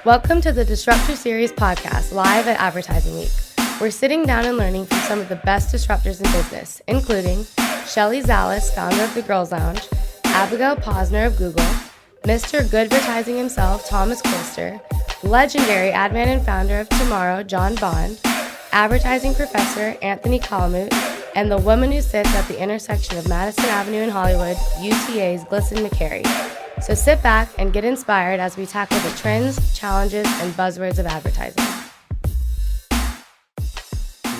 Welcome to the Disruptor Series podcast, live at Advertising Week. We're sitting down and learning from some of the best disruptors in business, including Shelly Zalis, founder of the Girls Lounge, Abigail Posner of Google, Mr. Goodvertising himself, Thomas Kolster, legendary admin and founder of Tomorrow, Jon Bond, advertising professor Anthony Kalamut, and the woman who sits at the intersection of Madison Avenue and Hollywood, UTA's Glisten McCrary. So sit back and get inspired as we tackle the trends, challenges, and buzzwords of advertising.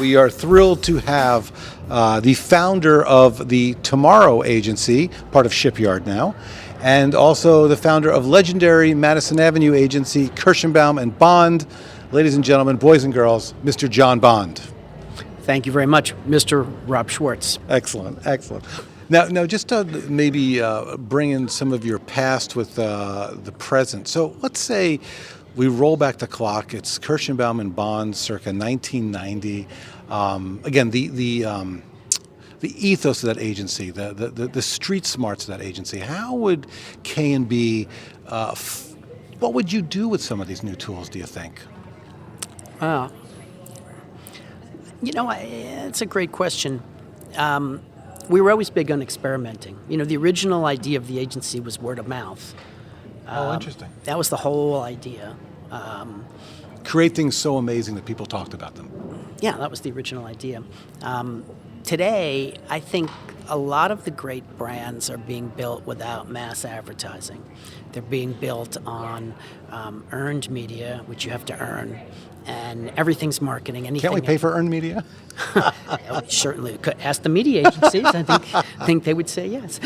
We are thrilled to have the founder of the Tomorrow agency, part of Shipyard now, and also the founder of legendary Madison Avenue agency, Kirschenbaum and Bond. Ladies and gentlemen, boys and girls, Mr. Jon Bond. Thank you very much, Mr. Rob Schwartz. Excellent, excellent. Now, just to maybe bring in some of your past with the present. So let's say we roll back the clock. It's Kirschenbaum and Bond, circa 1990. Again, the ethos of that agency, the street smarts of that agency. How would K&B, what would you do with some of these new tools, do you think? It's a great question. We were always big on experimenting. The original idea of the agency was word of mouth. Interesting. That was the whole idea. Create things so amazing that people talked about them. Yeah, that was the original idea. Today, I think a lot of the great brands are being built without mass advertising. They're being built on earned media, which you have to earn, and everything's marketing. Can't we pay for earned media? Certainly could. Ask the media agencies. I think they would say yes.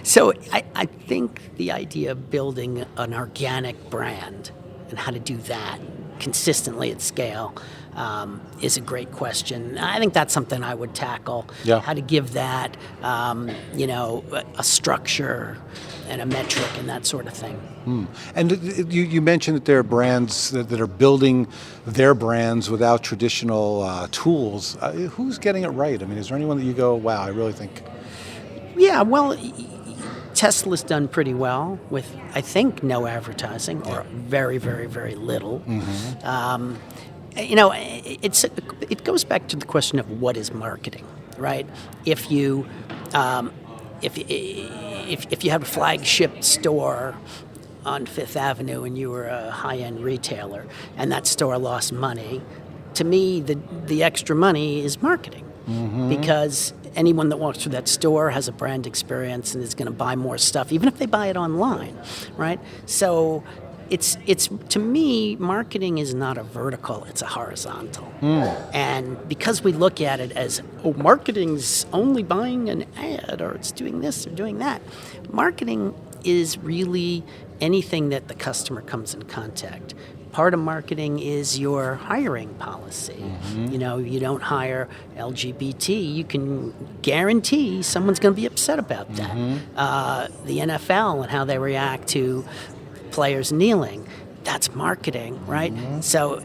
So I think the idea of building an organic brand and how to do that consistently at scale is a great question. I think that's something I would tackle. Yeah. How to give that, a structure and a metric and that sort of thing. And you mentioned that there are brands that are building their brands without traditional tools. Who's getting it right? I mean, is there anyone that you go, wow, I really think... Yeah, well, Tesla's done pretty well with, I think, no advertising or very, very, very little. Mm-hmm. It goes back to the question of what is marketing, right? If you if you have a flagship store on Fifth Avenue and you were a high-end retailer and that store lost money, to me the extra money is marketing. Mm-hmm. Because anyone that walks through that store has a brand experience and is going to buy more stuff, even if they buy it online, right? So it's to me, marketing is not a vertical, it's a horizontal. And because we look at it as, marketing's only buying an ad, or it's doing this or doing that, marketing is really anything that the customer comes in contact. Part of marketing is your hiring policy. Mm-hmm. You don't hire LGBT. You can guarantee someone's going to be upset about that. Mm-hmm. The NFL and how they react to players kneeling, that's marketing, right? Mm-hmm. So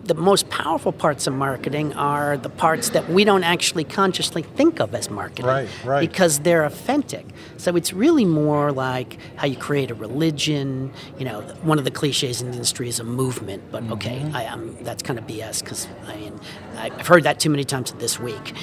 the most powerful parts of marketing are the parts that we don't actually consciously think of as marketing. Right. Because they're authentic. So it's really more like how you create a religion. One of the cliches in the industry is a movement, but okay, that's kind of BS because I've heard that too many times this week.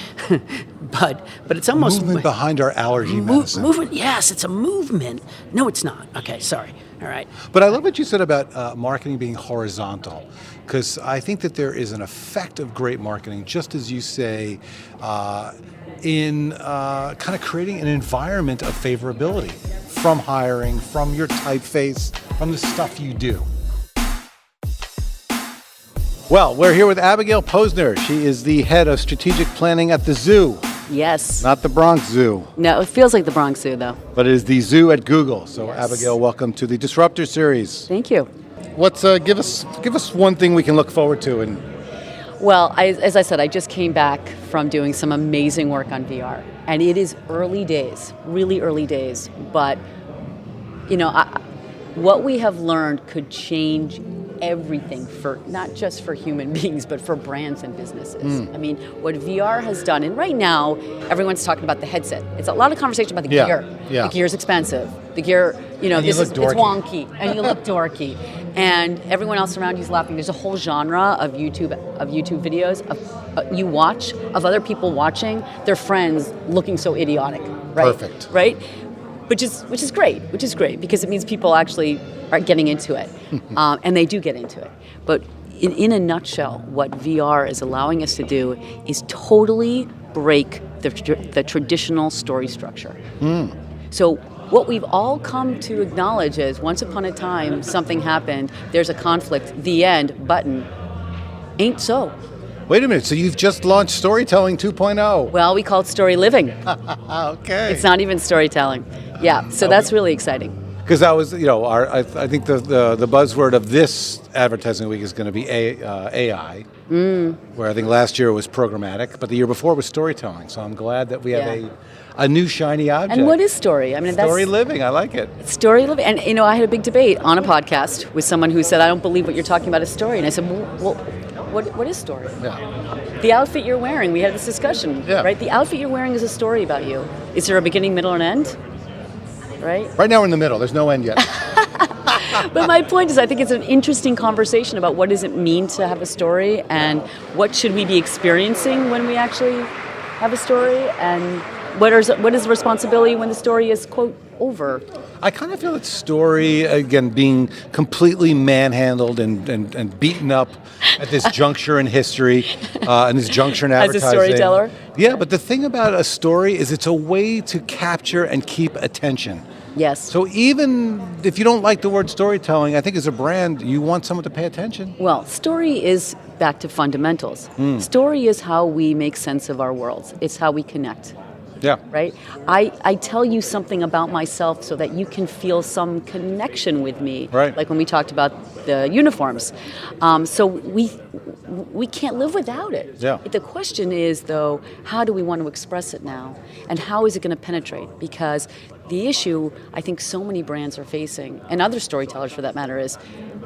but it's almost movement behind our allergy medicine. Movement, yes, it's a movement. No, it's not. Okay, sorry. All right. But I love what you said about marketing being horizontal, because I think that there is an effect of great marketing, just as you say, in kind of creating an environment of favorability from hiring, from your typeface, from the stuff you do. Well, we're here with Abigail Posner. She is the head of strategic planning at the Zoo. Yes. Not the Bronx Zoo. No, it feels like the Bronx Zoo, though. But it is the Zoo at Google. So, Yes. Abigail, welcome to the Disruptor series. Thank you. What's give us one thing we can look forward to? And Well, as I said, I just came back from doing some amazing work on VR, and it is early days, really early days. But what we have learned could change everything for, not just for human beings, but for brands and businesses. I mean, what VR has done, and right now, everyone's talking about the headset. It's a lot of conversation about the gear. Yeah. The gear's expensive. The gear, And it's you look dorky. wonky, and you look dorky. And everyone else around you's laughing. There's a whole genre of YouTube videos you watch of other people watching their friends looking so idiotic, right? Perfect. Right? Which is great because it means people actually are getting into it, and they do get into it. But in a nutshell, what VR is allowing us to do is totally break the traditional story structure. So what we've all come to acknowledge is once upon a time something happened, there's a conflict, the end, button. Ain't so. Wait a minute, so you've just launched Storytelling 2.0. Well, we call it story living. Okay. It's not even storytelling. Yeah, so that's really exciting. Because that was, I think the buzzword of this advertising week is going to be AI, where I think last year was programmatic, but the year before was storytelling. So I'm glad that we have a new shiny object. And what is story? I mean, Story living, I like it. Story living. And, I had a big debate on a podcast with someone who said, I don't believe what you're talking about is story. And I said, well, what is story? Yeah. The outfit you're wearing, we had this discussion, right? The outfit you're wearing is a story about you. Is there a beginning, middle, and end? Right? Right now we're in the middle. There's no end yet. But my point is, I think it's an interesting conversation about what does it mean to have a story and what should we be experiencing when we actually have a story, and what is the responsibility when the story is, quote, over? I kind of feel that story, again, being completely manhandled and beaten up at this juncture in history, and this juncture in advertising. As a storyteller? Yeah, but the thing about a story is it's a way to capture and keep attention. Yes. So even if you don't like the word storytelling, I think as a brand, you want someone to pay attention. Well, story is back to fundamentals. Story is how we make sense of our worlds. It's how we connect. Yeah. Right? I tell you something about myself so that you can feel some connection with me. Right. Like when we talked about the uniforms. So we can't live without it. Yeah. The question is, though, how do we want to express it now? And how is it going to penetrate? Because the issue I think so many brands are facing, and other storytellers for that matter, is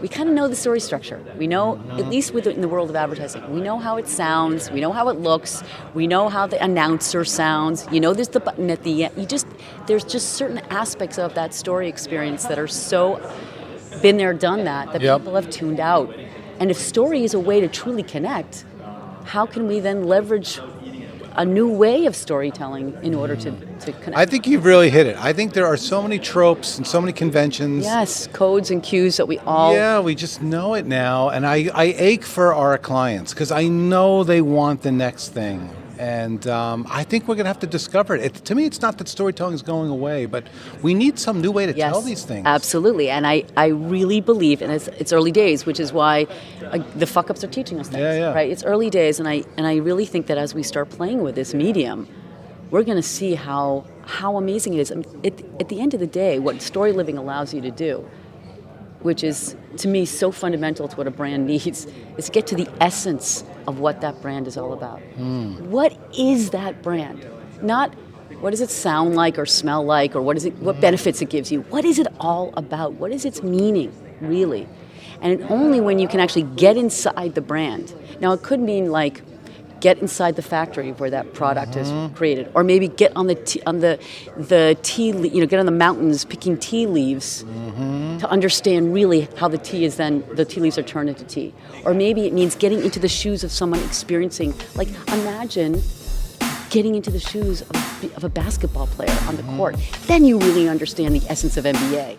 we kind of know the story structure. We know, at least within the world of advertising, we know how it sounds, we know how it looks, we know how the announcer sounds, there's the button at the end. There's just certain aspects of that story experience that are so been there, done that people have tuned out. And if story is a way to truly connect, how can we then leverage a new way of storytelling in order to connect? I think you've really hit it. I think there are so many tropes and so many conventions. Yes, codes and cues that we all... Yeah, we just know it now. And I ache for our clients because I know they want the next thing. And I think we're going to have to discover it. To me, it's not that storytelling is going away, but we need some new way to tell these things. Absolutely. And I really believe, and it's early days, which is why the fuck-ups are teaching us things. Yeah. Right? It's early days, and I really think that as we start playing with this medium, we're going to see how amazing it is. I mean, at the end of the day, what story living allows you to do, which is, to me, so fundamental to what a brand needs, is to get to the essence of what that brand is all about. What is that brand? Not what does it sound like or smell like, or what benefits it gives you. What is it all about? What is its meaning, really? And only when you can actually get inside the brand. Now, it could mean like get inside the factory where that product is created, or maybe get on the tea, get on the mountains picking tea leaves to understand really how the tea leaves are turned into tea. Or maybe it means getting into the shoes of someone experiencing, like imagine getting into the shoes of a basketball player on the court. Then you really understand the essence of NBA.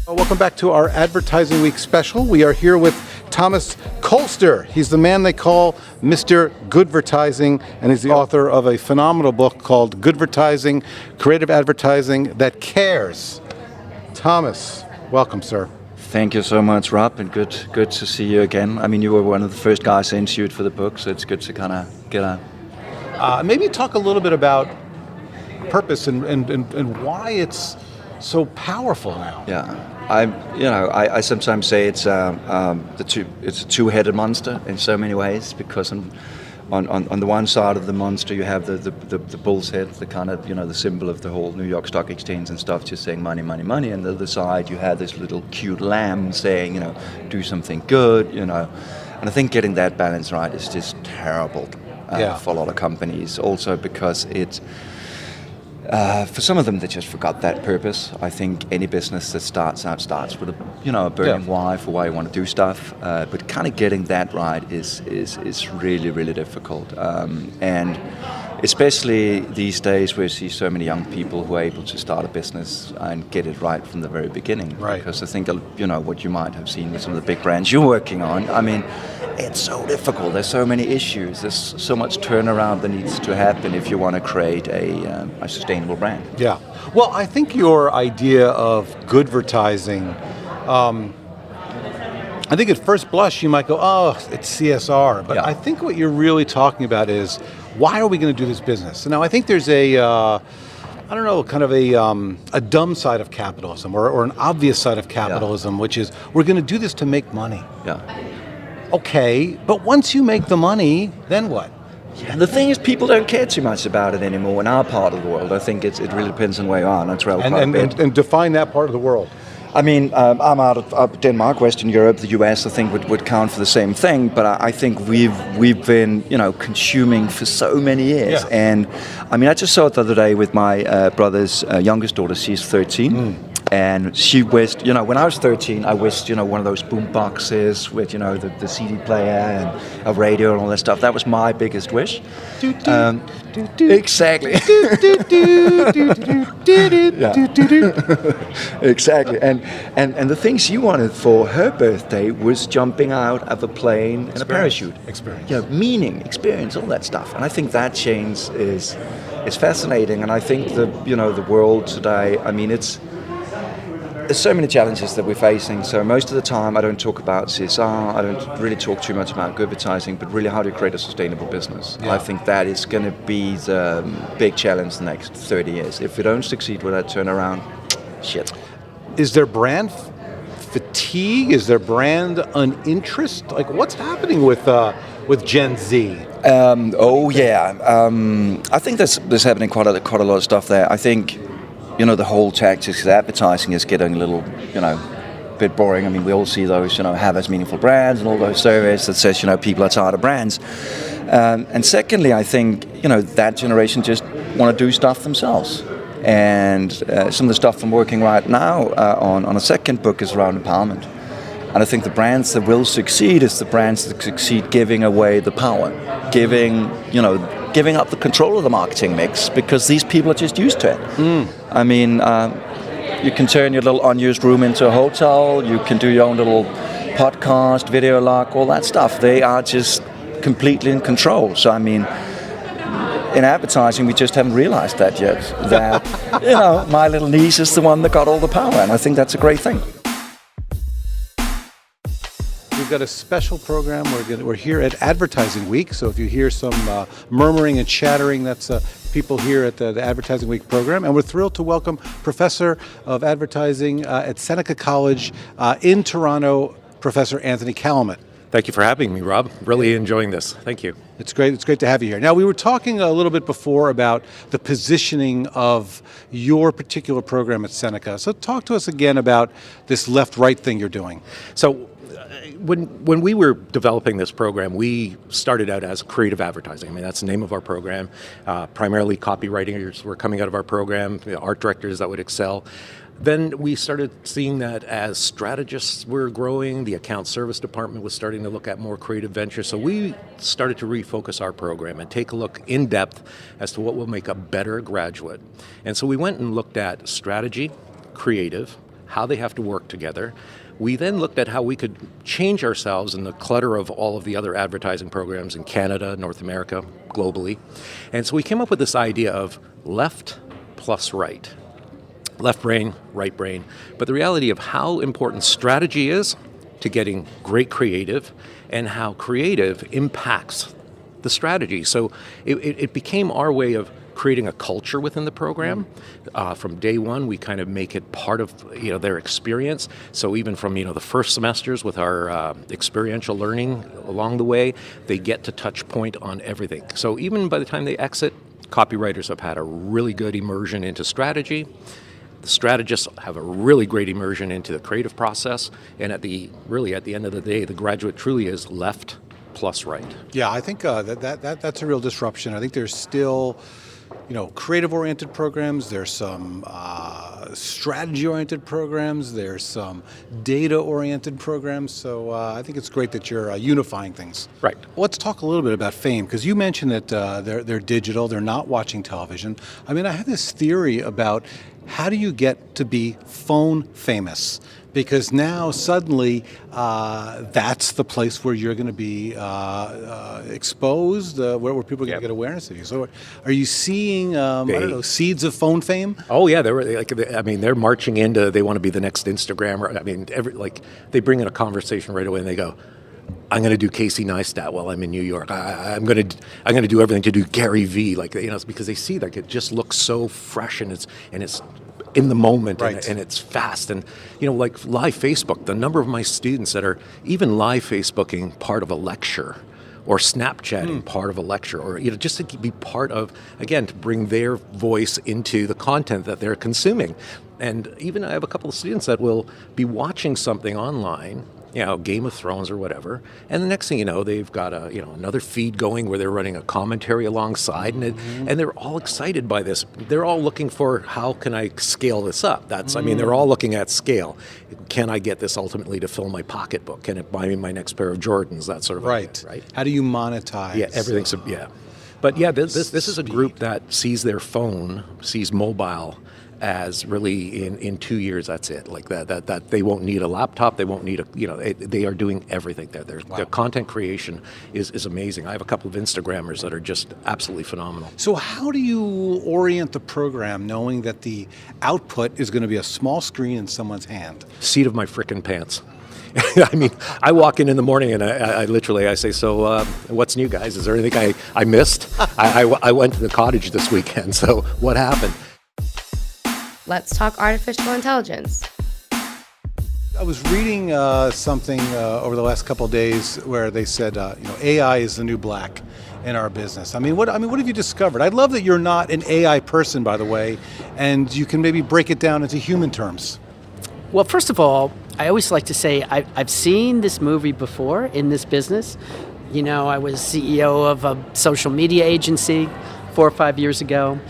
Welcome back to our Advertising Week special. We are here with Thomas Kolster. He's the man they call Mr. Goodvertising, and he's the author of a phenomenal book called Goodvertising, Creative Advertising That Cares. Thomas, welcome, sir. Thank you so much, Rob, and good to see you again. I mean, you were one of the first guys I interviewed for the book, so it's good to kind of get on. Maybe talk a little bit about purpose and why it's so powerful now. Yeah. I sometimes say it's a two-headed monster in so many ways, because on on the one side of the monster, you have the bull's head, the kind of, the symbol of the whole New York Stock Exchange and stuff, just saying money, money, money. And the other side, you have this little cute lamb saying, do something good, And I think getting that balance right is just terrible for a lot of companies. Also because it's, for some of them, they just forgot that purpose. I think any business that starts with a burning why for why you want to do stuff. But kind of getting that right is really, really difficult. And especially these days where you see so many young people who are able to start a business and get it right from the very beginning. Right. Because I think, what you might have seen with some of the big brands you're working on, I mean, it's so difficult. There's so many issues. There's so much turnaround that needs to happen if you want to create a sustainable brand. Yeah. Well, I think your idea of Goodvertising, I think at first blush you might go, oh, it's CSR. But I think what you're really talking about is, why are we going to do this business? Now, I think there's a dumb side of capitalism or an obvious side of capitalism, which is we're going to do this to make money. Yeah. Okay, but once you make the money, then what? Yeah, the thing is, people don't care too much about it anymore in our part of the world. I think it really depends on where you are, and that's and define that part of the world. I mean, I'm out of Denmark, Western Europe, the US. I think would count for the same thing. But I think we've been consuming for so many years. Yeah. And I mean, I just saw it the other day with my brother's youngest daughter. She's 13. And she wished, when I was 13, I wished, one of those boom boxes with, the CD player and a radio and all that stuff. That was my biggest wish. Exactly. Exactly. And the thing she wanted for her birthday was jumping out of a plane in a parachute. Experience. Meaning, experience, all that stuff. And I think that change is fascinating. And I think the world today, I mean, there's so many challenges that we're facing. So most of the time I don't talk about CSR, I don't really talk too much about Goodvertising, but really how to create a sustainable business. Yeah. I think that is going to be the big challenge the next 30 years. If we don't succeed with that turnaround, shit. Is there brand fatigue? Is there brand uninterest? Like, what's happening with Gen Z? I think there's happening quite a lot of stuff there. I think the whole tactics of advertising is getting a little, bit boring. I mean, we all see those, have as meaningful brands and all those surveys that says, people are tired of brands. And secondly, I think, that generation just want to do stuff themselves. And some of the stuff I'm working right now on a second book is around empowerment. And I think the brands that will succeed is the brands that succeed giving away the power, giving up the control of the marketing mix, because these people are just used to it. I mean, you can turn your little unused room into a hotel, you can do your own little podcast, video log, all that stuff. They are just completely in control. So, I mean, in advertising, we just haven't realized that yet, that, my little niece is the one that got all the power, and I think that's a great thing. We've got a special program. We're here at Advertising Week, so if you hear some murmuring and chattering, that's people here at the Advertising Week program. And we're thrilled to welcome Professor of Advertising at Seneca College in Toronto, Professor Anthony Kalamut. Thank you for having me, Rob. Really enjoying this. Thank you. It's great to have you here. Now, we were talking a little bit before about the positioning of your particular program at Seneca. So talk to us again about this left-right thing you're doing. So when we were developing this program, we started out as creative advertising. I mean, that's the name of our program. Primarily copywriters were coming out of our program, art directors that would excel. Then we started seeing that as strategists were growing, the account service department was starting to look at more creative ventures. So we started to refocus our program and take a look in depth as to what will make a better graduate. And so we went and looked at strategy, creative, how they have to work together. We then looked at how we could change ourselves in the clutter of all of the other advertising programs in Canada, North America, globally. And so we came up with this idea of left plus right. Left brain, right brain. But the reality of how important strategy is to getting great creative and how creative impacts the strategy. So it became our way of creating a culture within the program. From day one, we kind of make it part of their experience. So even from the first semesters with our experiential learning along the way, they get to touch point on everything. So even by the time they exit, copywriters have had a really good immersion into strategy. The strategists have a really great immersion into the creative process, and at the end of the day, the graduate truly is left plus right. Yeah, I think that's a real disruption. I think there's still, creative-oriented programs. There's some strategy-oriented programs. There's some data-oriented programs. So I think it's great that you're unifying things. Right. Let's talk a little bit about fame, because you mentioned that they're digital. They're not watching television. I mean, I have this theory about how do you get to be phone famous? Because now suddenly that's the place where you're going to be exposed, where people are going to get awareness of you. So are you seeing, seeds of phone fame? Oh yeah, they're marching into. They want to be the next Instagrammer. I mean, they bring in a conversation right away, and they go, "I'm going to do Casey Neistat while I'm in New York. I'm going to do everything to do Gary Vee." It's because they see it just looks so fresh and it's in the moment, right. and it's fast. And like live Facebook, the number of my students that are even live Facebooking part of a lecture, or Snapchatting part of a lecture, or just to be part of, again, to bring their voice into the content that they're consuming. And even I have a couple of students that will be watching something online, Game of Thrones or whatever, and the next thing you know, they've got another feed going where they're running a commentary alongside, and they're all excited by this. They're all looking for, how can I scale this up? They're all looking at scale. Can I get this ultimately to fill my pocketbook? Can it buy me my next pair of Jordans? That sort of idea, right? How do you monetize? Yeah, everything's But yeah, this is a group that sees their phone, sees mobile as really in 2 years, that's it. Like that they won't need a laptop. They won't need they are doing everything there. Their content creation is amazing. I have a couple of Instagrammers that are just absolutely phenomenal. So how do you orient the program knowing that the output is going to be a small screen in someone's hand? Seat of my frickin' pants. I mean, I walk in the morning and I say, so what's new, guys? Is there anything I missed? I went to the cottage this weekend, so what happened? Let's talk artificial intelligence. I was reading something over the last couple of days where they said, AI is the new black in our business. What have you discovered? I love that you're not an AI person, by the way, and you can maybe break it down into human terms. Well, first of all, I always like to say I've seen this movie before in this business. I was CEO of a social media agency 4 or 5 years ago.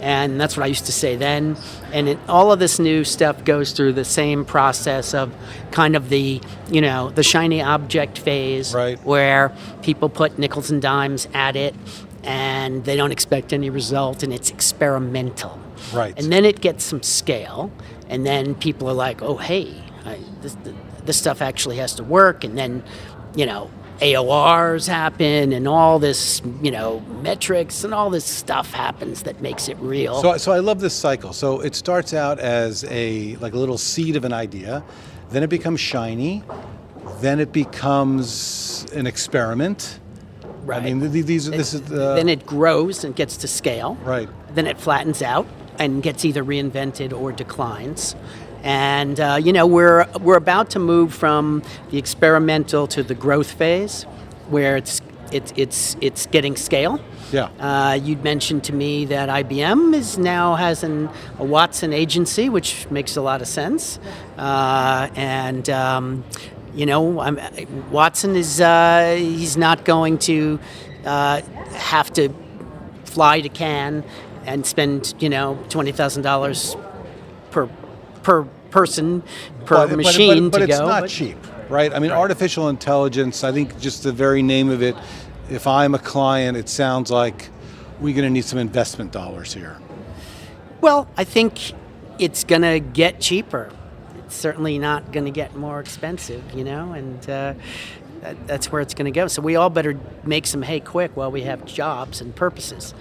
And that's what I used to say then. And all of this new stuff goes through the same process of kind of the shiny object phase, right, where people put nickels and dimes at it and they don't expect any result, and it's experimental. Right. And then it gets some scale, and then people are like, oh, hey, this stuff actually has to work. And then, AORs happen, and all this, metrics and all this stuff happens that makes it real. So I love this cycle. So it starts out as a little seed of an idea, then it becomes shiny, then it becomes an experiment. Right. Then it grows and gets to scale. Right. Then it flattens out and gets either reinvented or declines. And we're about to move from the experimental to the growth phase, where it's getting scale. Yeah. You'd mentioned to me that IBM now has a Watson agency, which makes a lot of sense. Watson is he's not going to have to fly to Cannes and spend $20,000 per person, machine but to it's go. Not cheap, right? Artificial intelligence, I think just the very name of it, if I'm a client, it sounds like we're going to need some investment dollars here. Well, I think it's going to get cheaper. It's certainly not going to get more expensive, and that's where it's going to go. So we all better make some hay quick while we have jobs and purposes.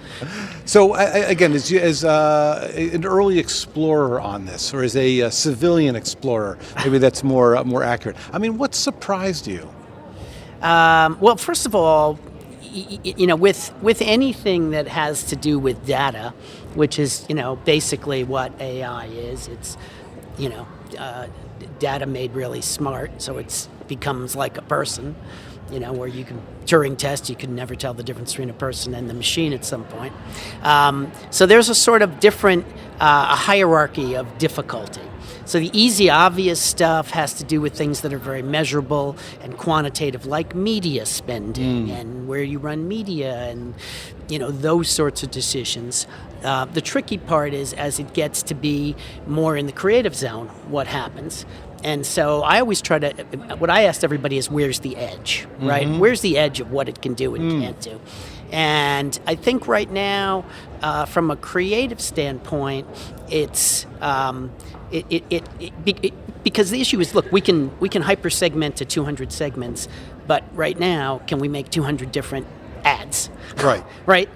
So again, as an early explorer on this, or as a civilian explorer, maybe that's more accurate. What surprised you? Well, first of all, with anything that has to do with data, which is, basically what AI is, it's, data made really smart, so it becomes like a person, where you can, Turing test, you can never tell the difference between a person and the machine at some point. So there's a sort of different, a hierarchy of difficulty. So the easy, obvious stuff has to do with things that are very measurable and quantitative, like media spending and where you run media and, those sorts of decisions. The tricky part is as it gets to be more in the creative zone, what happens. And so I always what I asked everybody is, where's the edge, right? Where's the edge of what it can do and can't do? And I think right now, from a creative standpoint, it's because the issue is, look, we can hyper segment to 200 segments, but right now, can we make 200 different ads? Right. Right?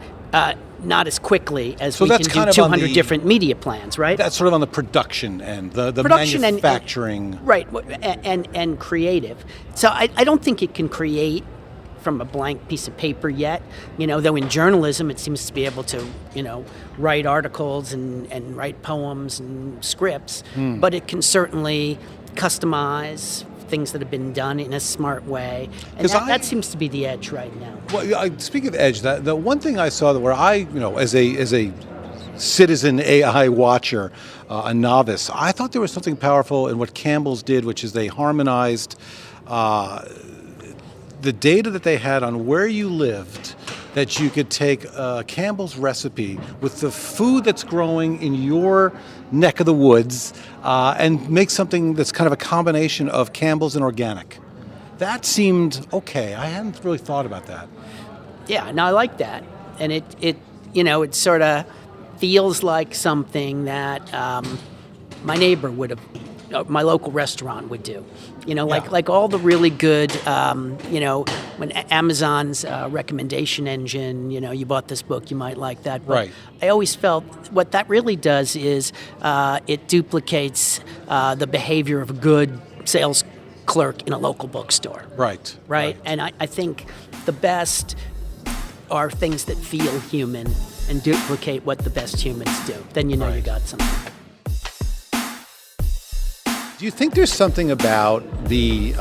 Not as quickly as So we that's can kind do of on 200 the- different media plans, right? That's sort of on the production end, the Production and- manufacturing. Right, and creative. So I don't think it can create from a blank piece of paper yet, though in journalism it seems to be able to, write articles and write poems and scripts, but it can certainly customize things that have been done in a smart way. And that seems to be the edge right now. Well, speaking of edge, the one thing I saw that where I, as a citizen AI watcher, a novice, I thought there was something powerful in what Campbell's did, which is they harmonized the data that they had on where you lived, that you could take Campbell's recipe with the food that's growing in your neck of the woods and make something that's kind of a combination of Campbell's and organic. That seemed okay. I hadn't really thought about that. Yeah, no, I like that. And it sort of feels like something that my neighbor would have, my local restaurant would do. Like all the really good, when Amazon's recommendation engine, you bought this book, you might like that. But Right. I always felt what that really does is it duplicates the behavior of a good sales clerk in a local bookstore. Right. And I think the best are things that feel human and duplicate what the best humans do. Then you got something. Do you think there's something about the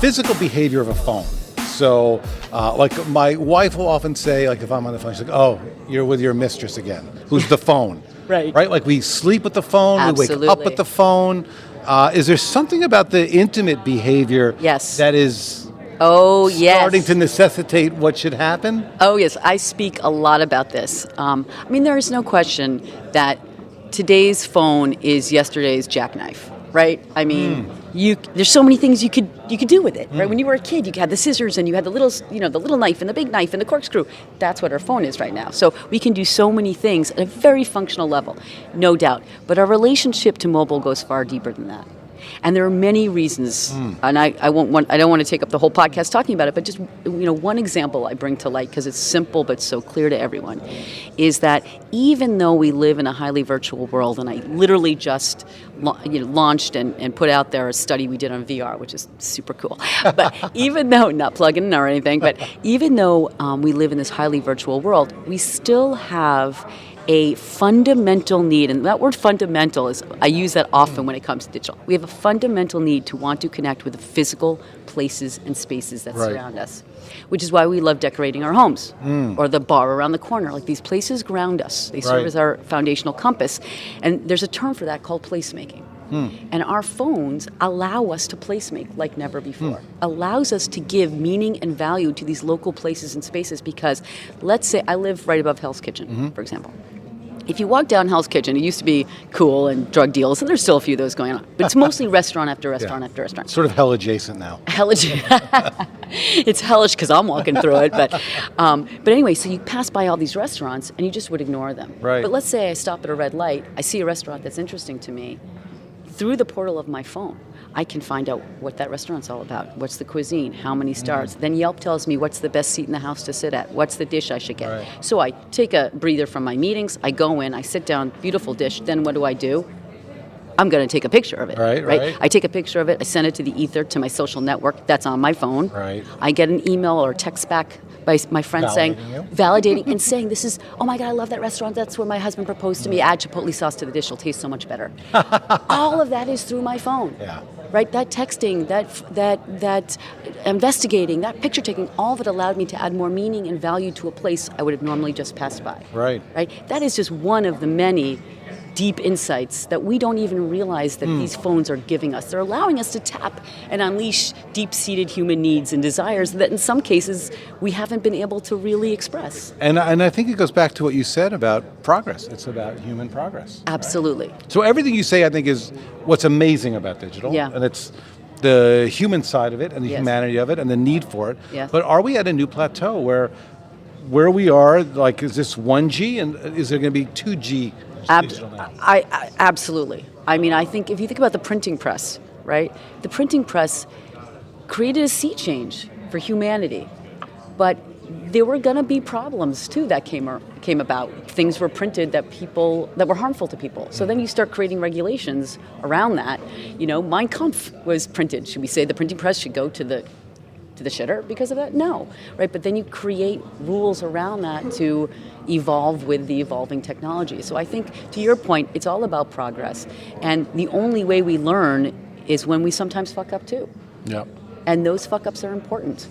physical behavior of a phone? So, like my wife will often say, like if I'm on the phone, she's like, "Oh, you're with your mistress again." Who's the phone? Right. Right. Like we sleep with the phone, Absolutely. we wake up with the phone. Is there something about the intimate behavior Yes. that is starting to necessitate what should happen? Oh, yes. I speak a lot about this. There is no question that today's phone is yesterday's jackknife, right? There's so many things you could do with it, right? When you were a kid, you had the scissors and you had the little knife and the big knife and the corkscrew. That's what our phone is right now. So we can do so many things at a very functional level, no doubt. But our relationship to mobile goes far deeper than that. And there are many reasons, and I don't want to take up the whole podcast talking about it, but just one example I bring to light because it's simple but so clear to everyone, is that even though we live in a highly virtual world, and I literally just launched and put out there a study we did on VR, which is super cool. But even though, not plugging in or anything, but even though we live in this highly virtual world, we still have a fundamental need, and that word fundamental is, I use that often when it comes to digital. We have a fundamental need to want to connect with the physical places and spaces that surround us, which is why we love decorating our homes or the bar around the corner. Like these places ground us. They serve as our foundational compass. And there's a term for that called placemaking. And our phones allow us to placemake like never before. Allows us to give meaning and value to these local places and spaces because, let's say I live right above Hell's Kitchen, for example. If you walk down Hell's Kitchen, it used to be cool and drug deals, and there's still a few of those going on. But it's mostly restaurant after restaurant after restaurant. Sort of hell adjacent now. It's hellish because I'm walking through it. But anyway, so you pass by all these restaurants, and you just would ignore them. Right. But let's say I stop at a red light. I see a restaurant that's interesting to me. Through the portal of my phone, I can find out what that restaurant's all about. What's the cuisine? How many stars? Then Yelp tells me what's the best seat in the house to sit at. What's the dish I should get? Right. So I take a breather from my meetings. I go in. I sit down. Beautiful dish. Then what do? I'm going to take a picture of it. Right. I take a picture of it, I send it to the ether, to my social network that's on my phone. Right. I get an email or text back by my friend validating and saying, this is, oh my God, I love that restaurant. That's where my husband proposed to me. Add chipotle sauce to the dish. It'll taste so much better. All of that is through my phone. Yeah. Right? That texting, that investigating, that picture taking, all of it allowed me to add more meaning and value to a place I would have normally just passed by. Right. That is just one of the many deep insights that we don't even realize that these phones are giving us. They're allowing us to tap and unleash deep-seated human needs and desires that in some cases we haven't been able to really express. And I think it goes back to what you said about progress. It's about human progress. Absolutely. Right? So everything you say, I think, is what's amazing about digital. Yeah. And it's the human side of it and the Yes. humanity of it and the need for it. Yes. But are we at a new plateau where we are, like, is this 1G and is there going to be 2G digital now? I absolutely. I mean, I think if you think about the printing press, right? The printing press created a sea change for humanity, but there were going to be problems too that came about. Things were printed that were harmful to people. So then you start creating regulations around that. Mein Kampf was printed. Should we say the printing press should go to the shitter because of that? No, right? But then you create rules around that to evolve with the evolving technology. So I think, to your point, it's all about progress. And the only way we learn is when we sometimes fuck up too. Yeah. And those fuck ups are important.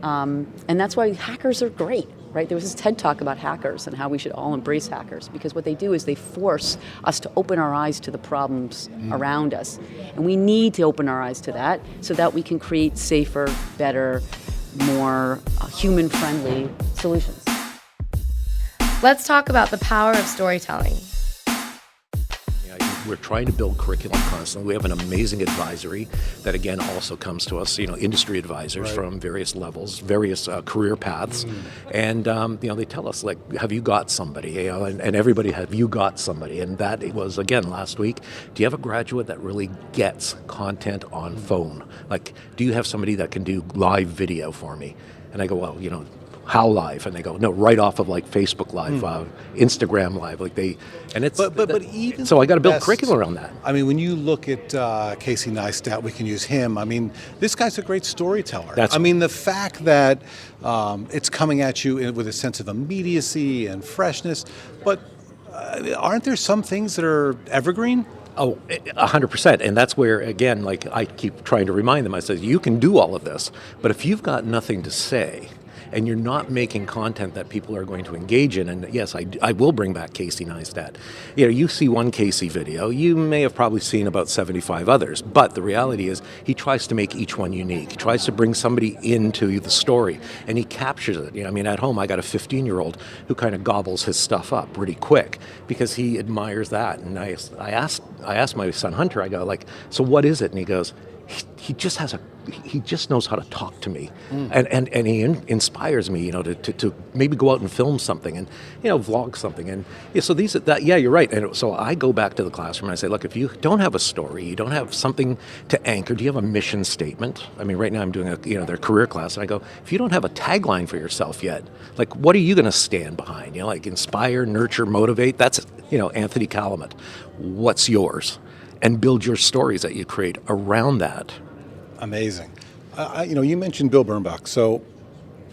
And that's why hackers are great, right? There was this TED Talk about hackers and how we should all embrace hackers, because what they do is they force us to open our eyes to the problems around us. And we need to open our eyes to that so that we can create safer, better, more human-friendly solutions. Let's talk about the power of storytelling. We're trying to build curriculum constantly. We have an amazing advisory that, again, also comes to us, industry advisors from various levels, various career paths. And, they tell us, like, have you got somebody? And everybody, have you got somebody? And that was, again, last week, do you have a graduate that really gets content on phone? Like, do you have somebody that can do live video for me? And I go, well, how live? And they go, no, right off of like Facebook Live, Instagram Live, but even so, I got to build curriculum around that. I mean, when you look at Casey Neistat, we can use him. I mean, this guy's a great storyteller. The fact that it's coming at you with a sense of immediacy and freshness, but aren't there some things that are evergreen? Oh, 100%. And that's where, again, like I keep trying to remind them, I say, you can do all of this, but if you've got nothing to say, and you're not making content that people are going to engage in, and yes, I will bring back Casey Neistat. You see one Casey video, you may have probably seen about 75 others, but the reality is he tries to make each one unique. He tries to bring somebody into the story, and he captures it. At home, I got a 15-year-old who kind of gobbles his stuff up pretty quick because he admires that. And I asked my son Hunter, I go, like, so what is it? And he goes, he just knows how to talk to me, and he inspires me, to maybe go out and film something and vlog something, and so you're right. And so I go back to the classroom and I say, look, if you don't have a story, you don't have something to anchor, do you have a mission statement? Right now I'm doing their career class, and I go, if you don't have a tagline for yourself yet, like, what are you going to stand behind? Like, inspire, nurture, motivate. That's Anthony Kalamut. What's yours? And build your stories that you create around that. Amazing. You mentioned Bill Bernbach. So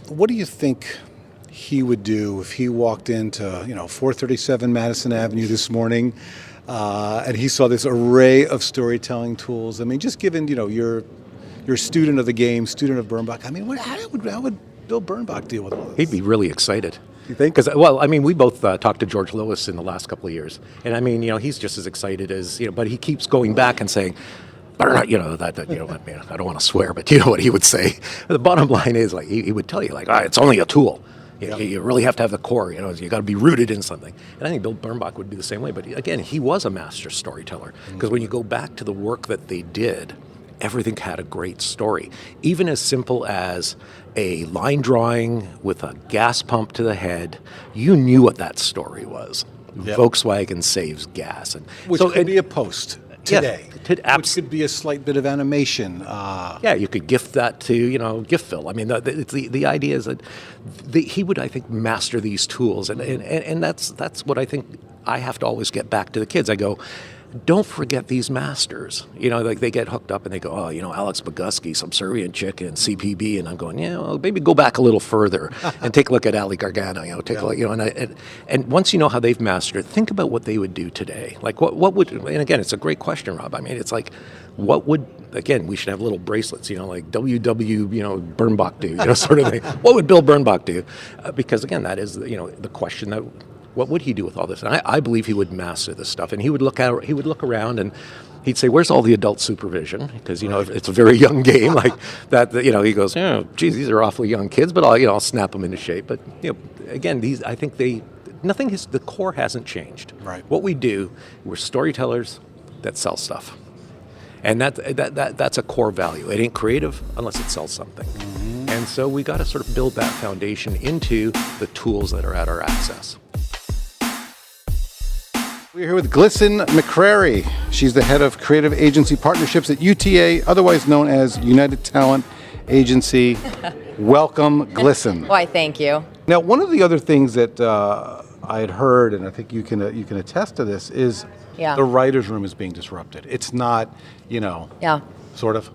what do you think he would do if he walked into, 437 Madison Avenue this morning and he saw this array of storytelling tools? Just given, your student of the game, student of Bernbach, how would Bill Bernbach deal with all this? He'd be really excited. You think? Because, we both talked to George Lewis in the last couple of years. And he's just as excited as, but he keeps going back and saying, I don't want to swear, but you know what he would say. The bottom line is, like, he would tell you, like, it's only a tool. You really have to have the core, you got to be rooted in something. And I think Bill Bernbach would be the same way. But again, he was a master storyteller. Because when you go back to the work that they did, everything had a great story. Even as simple as a line drawing with a gas pump to the head, you knew what that story was. Yep. Volkswagen saves gas. Which could be a post today. Yeah, which could be a slight bit of animation. You could gift that to, GIF-fill. The idea is that he would, I think, master these tools. And that's what I think I have to always get back to the kids. I go, don't forget these masters. Like they get hooked up and they go, oh, Alex Bogusky, subservient chick in CPB, and I'm going, well, maybe go back a little further and take a look at Ali Gargano. Take a look, and once you know how they've mastered it, think about what they would do today. Like what would, and again, it's a great question, Rob. I mean, it's like, what would, again, we should have little bracelets, like WW, Birnbach do, sort of thing. What would Bill Birnbach do? Because again, that is, the question that. What would he do with all this? And I believe he would master this stuff. And he would look around and he'd say, "Where's all the adult supervision?" Because it's a very young game, like that. He goes, "Geez, these are awfully young kids, but I'll snap them into shape." But again, I think the core hasn't changed. Right. What we do, we're storytellers that sell stuff, and that's a core value. It ain't creative unless it sells something. Mm-hmm. And so we got to sort of build that foundation into the tools that are at our access. We're here with Glisten McCrary. She's the head of creative agency partnerships at UTA, otherwise known as United Talent Agency. Welcome, Glisten. Why, thank you. Now, one of the other things that I had heard, and I think you can attest to this, is the writer's room is being disrupted. It's not, sort of.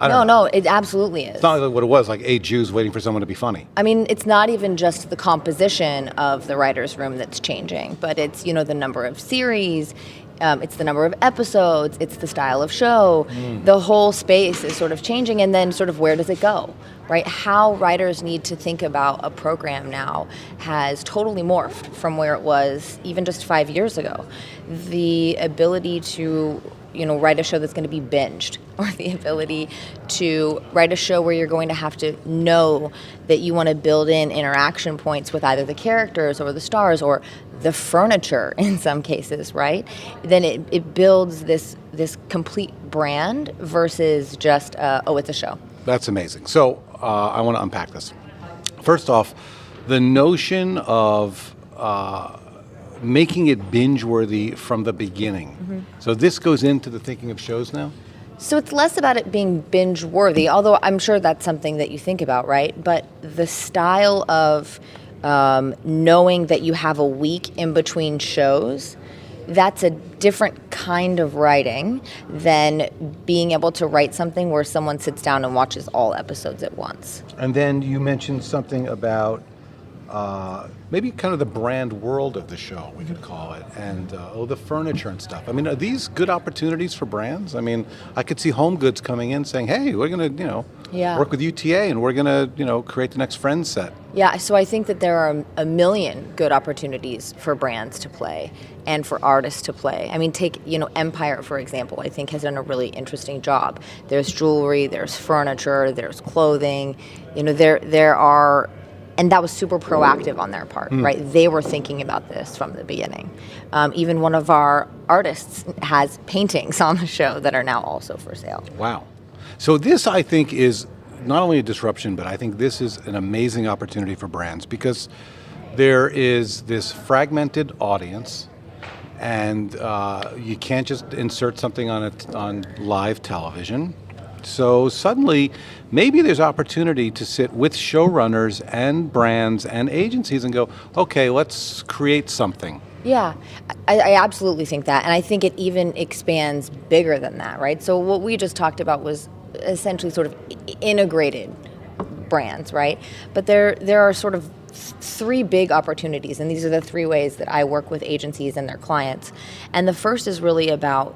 No, it absolutely is. It's not like what it was, like 8 Jews waiting for someone to be funny. I mean, it's not even just the composition of the writer's room that's changing, but it's, the number of series, it's the number of episodes, it's the style of show. The whole space is sort of changing, and then sort of where does it go, right? How writers need to think about a program now has totally morphed from where it was even just 5 years ago. The ability to write a show that's going to be binged, or the ability to write a show where you're going to have to know that you want to build in interaction points with either the characters or the stars or the furniture in some cases, right? Then it builds this complete brand versus just, it's a show. That's amazing. So I want to unpack this. First off, the notion of making it binge-worthy from the beginning. Mm-hmm. So this goes into the thinking of shows now? So it's less about it being binge-worthy, although I'm sure that's something that you think about, right? But the style of knowing that you have a week in between shows, that's a different kind of writing than being able to write something where someone sits down and watches all episodes at once. And then you mentioned something about maybe kind of the brand world of the show, we could call it, and the furniture and stuff. I mean, are these good opportunities for brands? I mean, I could see Home Goods coming in saying, hey, we're going to, work with UTA and we're going to, create the next Friends set. Yeah, so I think that there are a million good opportunities for brands to play and for artists to play. I mean, take, Empire, for example, I think has done a really interesting job. There's jewelry, there's furniture, there's clothing, there are... And that was super proactive on their part, right? They were thinking about this from the beginning. Even one of our artists has paintings on the show that are now also for sale. Wow. So this, I think, is not only a disruption, but I think this is an amazing opportunity for brands because there is this fragmented audience, and you can't just insert something on live television. So suddenly, maybe there's opportunity to sit with showrunners and brands and agencies and go, okay, let's create something. Yeah, I absolutely think that. And I think it even expands bigger than that, right? So what we just talked about was essentially sort of integrated brands, right? But there are sort of 3 big opportunities, and these are the 3 ways that I work with agencies and their clients. And the first is really about...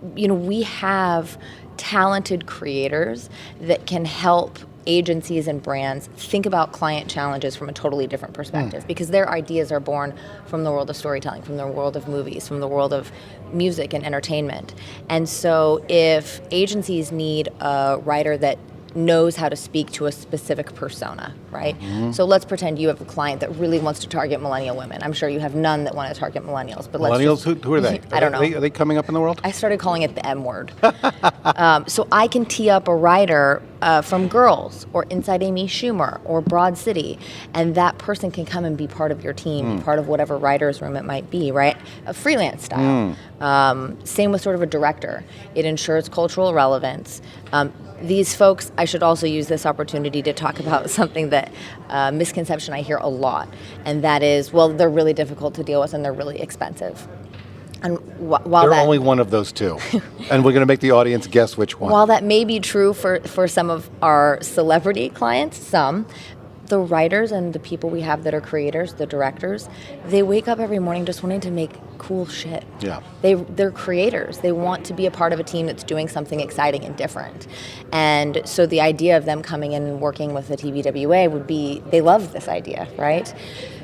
we have talented creators that can help agencies and brands think about client challenges from a totally different perspective because their ideas are born from the world of storytelling, from the world of movies, from the world of music and entertainment. And so if agencies need a writer that knows how to speak to a specific persona, right? Mm-hmm. So let's pretend you have a client that really wants to target millennial women. I'm sure you have none that want to target millennials. But millennials, who are they? I don't know. Are they coming up in the world? I started calling it the M word. So I can tee up a writer from Girls or Inside Amy Schumer or Broad City, and that person can come and be part of your team, part of whatever writer's room it might be, right? A freelance style. Same with sort of a director. It ensures cultural relevance. These folks, I should also use this opportunity to talk about something that misconception I hear a lot, and that is, well, they're really difficult to deal with and they're really expensive. And while They're that only one of those two. And we're going to make the audience guess which one. while that may be true for some of our celebrity clients, the writers and the people we have that are creators, the directors, they wake up every morning just wanting to make cool shit. Yeah. They're creators. They want to be a part of a team that's doing something exciting and different. And so the idea of them coming in and working with the TBWA would be, they love this idea, right?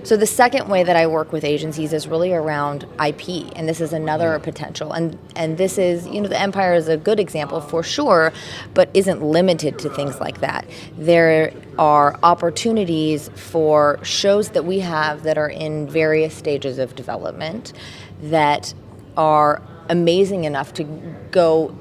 So the second way that I work with agencies is really around IP, and this is another potential. And this is, the Empire is a good example for sure, but isn't limited to things like that. There are opportunities for shows that we have that are in various stages of development that are amazing enough to go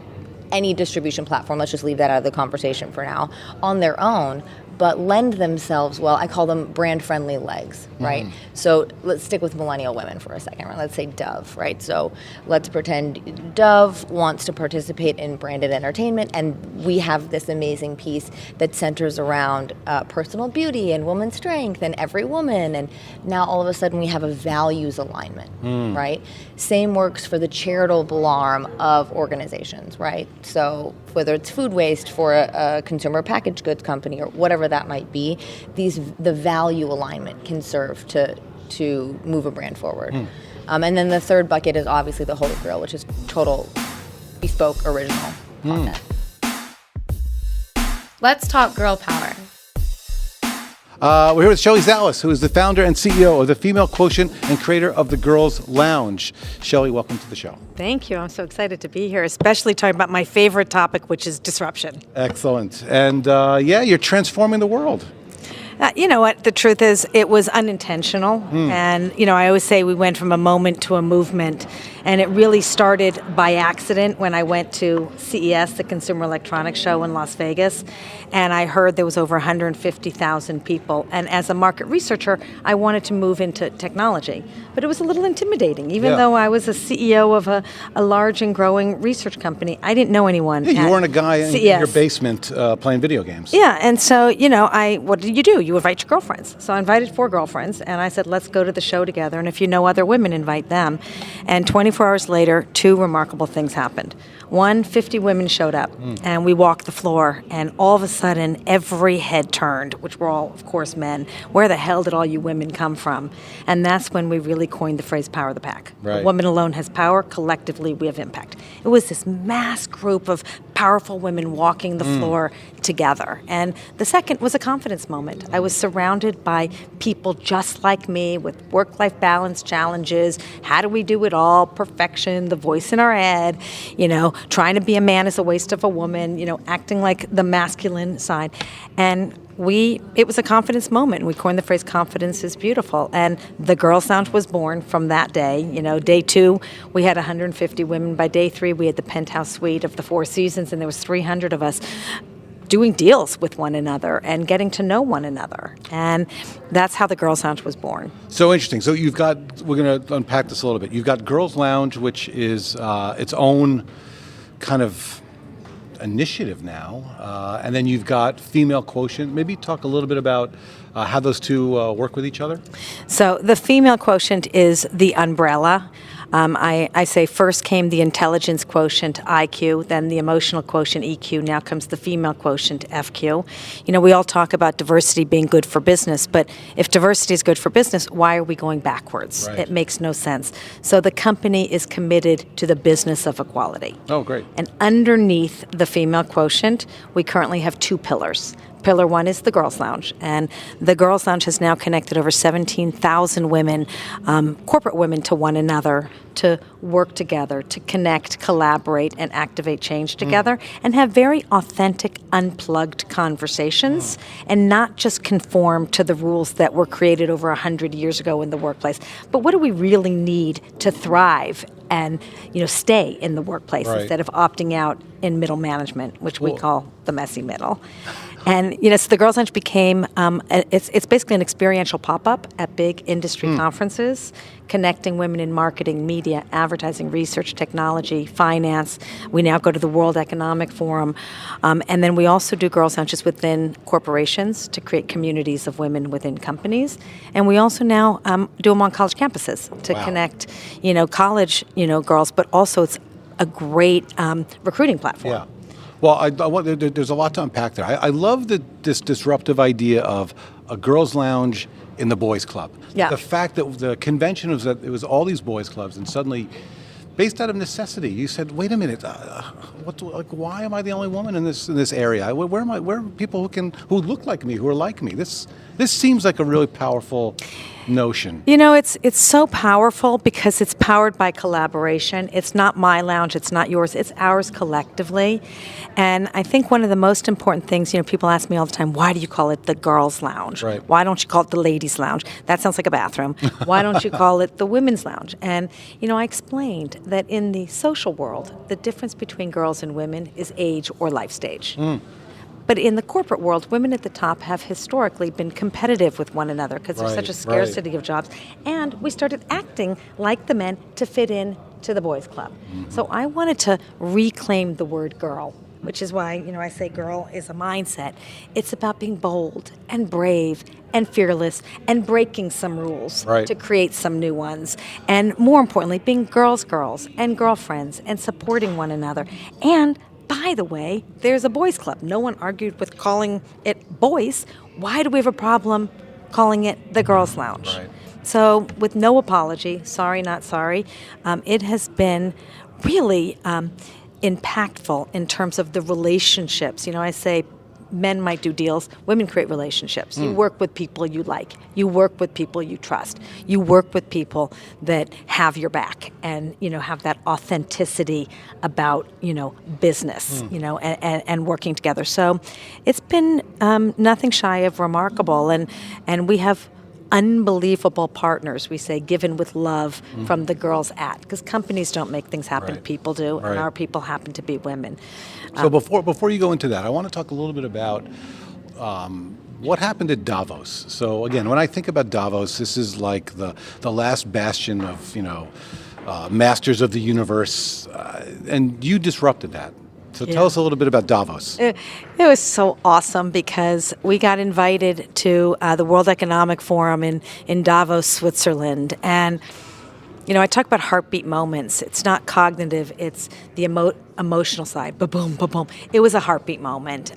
any distribution platform, let's just leave that out of the conversation for now, on their own, but lend themselves, well, I call them brand-friendly legs, right? So let's stick with millennial women for a second, right? Let's say Dove, right? So let's pretend Dove wants to participate in branded entertainment, and we have this amazing piece that centers around personal beauty and woman's strength and every woman, and now all of a sudden we have a values alignment, right? Same works for the charitable arm of organizations, right? So whether it's food waste for a consumer packaged goods company or whatever that might be, the value alignment can serve to move a brand forward. And then the third bucket is obviously the holy grail, which is total bespoke original content. Let's talk girl power. We're here with Shelly Zalis, who is the founder and CEO of the Female Quotient and creator of the Girls Lounge. Shelly, welcome to the show. Thank you. I'm so excited to be here, especially talking about my favorite topic, which is disruption. Excellent. And you're transforming the world. You know what? The truth is, it was unintentional. And, I always say we went from a moment to a movement. And it really started by accident when I went to CES, the Consumer Electronics Show in Las Vegas. And I heard there was over 150,000 people. And as a market researcher, I wanted to move into technology. But it was a little intimidating. Even though I was a CEO of a large and growing research company, I didn't know anyone. Yeah, you weren't a guy in CES. your basement playing video games. Yeah, and so, what did you do? You invite your girlfriends. So I invited 4 girlfriends, and I said, let's go to the show together, and if you know other women, invite them. And 24 hours later, 2 remarkable things happened. 1, 50 women showed up, and we walked the floor, and all of a sudden, every head turned, which were all, of course, men. Where the hell did all you women come from? And that's when we really coined the phrase power of the pack. Right. A woman alone has power. Collectively, we have impact. It was this mass group of powerful women walking the floor together. And the second was a confidence moment. I was surrounded by people just like me with work-life balance challenges. How do we do it all? Perfection, the voice in our head, trying to be a man is a waste of a woman, acting like the masculine side. And it was a confidence moment. We coined the phrase confidence is beautiful. And the Girls Lounge was born from that day. Day 2, we had 150 women. By day 3, we had the penthouse suite of the 4 Seasons, and there was 300 of us doing deals with one another and getting to know one another. And that's how the Girls Lounge was born. So interesting. So we're going to unpack this a little bit. You've got Girls Lounge, which is its own kind of initiative now. And then you've got Female Quotient. Maybe talk a little bit about how those two work with each other. So the Female Quotient is the umbrella. I say first came the intelligence quotient, IQ, then the emotional quotient, EQ. Now comes the female quotient, FQ. We all talk about diversity being good for business, but if diversity is good for business, why are we going backwards? Right. It makes no sense. So the company is committed to the business of equality. Oh, great. And underneath the female quotient, we currently have 2 pillars. Pillar 1 is the Girls Lounge, and the Girls Lounge has now connected over 17,000 women, corporate women, to one another, to work together, to connect, collaborate, and activate change together, and have very authentic, unplugged conversations, and not just conform to the rules that were created over 100 years ago in the workplace. But what do we really need to thrive and stay in the workplace instead of opting out in middle management, which we call the messy middle? And so the Girls Lunch became it's basically an experiential pop-up at big industry conferences, connecting women in marketing, media, advertising, research, technology, finance. We now go to the World Economic Forum, and then we also do Girls Lunches within corporations to create communities of women within companies, and we also now do them on college campuses to connect, college, girls, but also it's a great recruiting platform. Yeah. Well, there's a lot to unpack there. I love this disruptive idea of a girls' lounge in the boys' club. Yeah. The fact that the convention was that it was all these boys' clubs, and suddenly, based out of necessity, you said, "Wait a minute, why am I the only woman in this area? Where am I? Where are people who look like me, who are like me? This seems like a really powerful notion." It's so powerful because it's powered by collaboration. It's not my lounge, it's not yours, it's ours collectively. And I think one of the most important things, people ask me all the time, why do you call it the girls' lounge? Right. Why don't you call it the ladies' lounge? That sounds like a bathroom. Why don't you call it the women's lounge? And, I explained that in the social world, the difference between girls and women is age or life stage. But in the corporate world, women at the top have historically been competitive with one another because there's such a scarcity of jobs. And we started acting like the men to fit in to the boys' club. So I wanted to reclaim the word girl, which is why, I say girl is a mindset. It's about being bold and brave and fearless and breaking some rules to create some new ones. And more importantly, being girls and girlfriends and supporting one another. And by the way, there's a boys' club. No one argued with calling it boys. Why do we have a problem calling it the girls' lounge? Right. So with no apology, sorry, not sorry, it has been really impactful in terms of the relationships. I say men might do deals, women create relationships. You work with people you like. You work with people you trust. You work with people that have your back and, have that authenticity about, business, and working together. So it's been nothing shy of remarkable. And we have unbelievable partners, we say, given with love from the girls at, because companies don't make things happen, people do, and our people happen to be women. So before you go into that, I want to talk a little bit about what happened at Davos. So again, when I think about Davos, this is like the last bastion of masters of the universe, and you disrupted that. So tell us a little bit about Davos. It was so awesome because we got invited to the World Economic Forum in Davos, Switzerland. And, I talk about heartbeat moments. It's not cognitive. It's the emotional side. Ba-boom, ba-boom. It was a heartbeat moment.